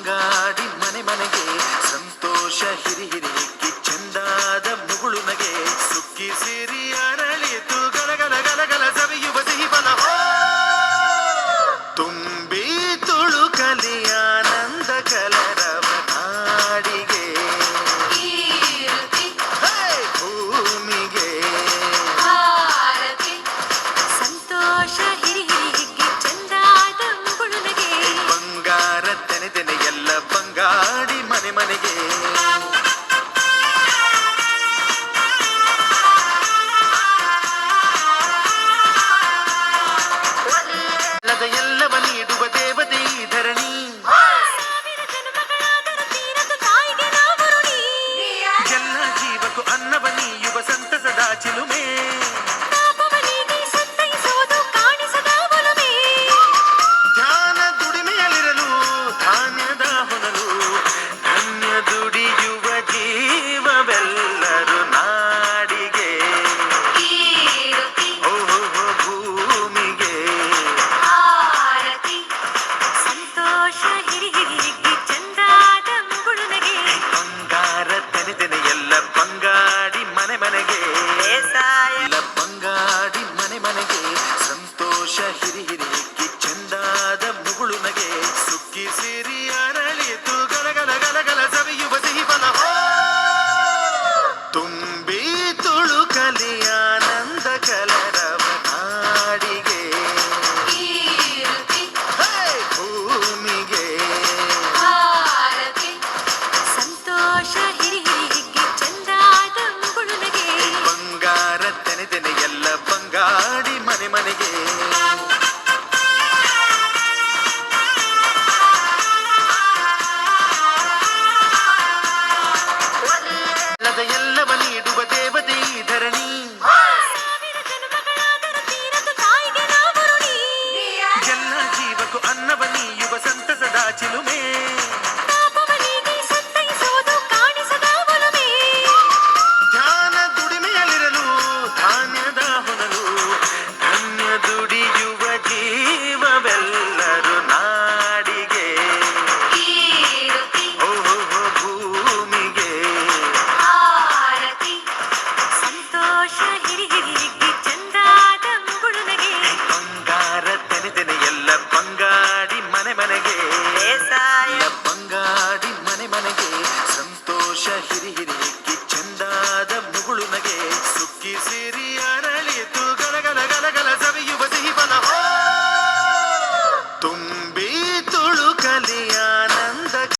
ಬಂಗಾಡಿ ಮನೆ ಮನೆಗೆ ಸಂತೋಷ ಹಿರಿ ಹಿರಿಗಿ ಚೆಂದಾದ ಮುಗುಳು ನಗೆ ಸುಕ್ಕಿ ಸೇರಿ ಅರಳಿತು ಗಲಗಲ ಗಲಗಲ ಸವಿಯುವ ಸಿಹಿ ಬಲ ತುಂಬಿ ತುಳುಕಲಿ ಆನಂದ ಕಲರವ ನಾಡಿಗೆ ಭೂಮಿಗೆ ಸಂತೋಷ ಹಿರಿ ಹಿರಿಗಿ ಚೆಂದಾದ ಮುಗುಳು ನಗೆ ಬಂಗಾರ ತೆನೆ ತೆನೆ ಎಲ್ಲ ಬಂಗಾಡಿ ಮನೆ ಮನೆಗೆ ಎಲ್ಲವ ನೀಡುವ ದೇವತೆ ಈ ಧರಣಿ ಸಾವಿರ ಜನ್ಮಗಳಾದರೂ ತೀರದ ತಾಯಿಗೆ ನಾವು ಋಣಿ. ಎಲ್ಲ ಜೀವಕ್ಕೂ ಅನ್ನವ ನೀಯುವ ಸಂತಸದ ಚಿಲುಮೆ ಪಾಪವ ನೀಗಿ ಸಂತೈಸೋದು ಕಾಣಿಸದ ಒಲುಮೆ. ಧ್ಯಾನ ದುಡಿಮೆಯಲ್ಲಿರಲು ಧಾನ್ಯದ ಹೊನಲು ಧನ್ಯ ದುಡಿಯುವ ಜೀವವೆಲ್ಲರೂ ನಾಡಿಗೆ ಕೀರುತಿ ಓಹೋ ಭೂಮಿಗೆ ಆರತಿ ಸಂತೋಷ ಹಿರಿ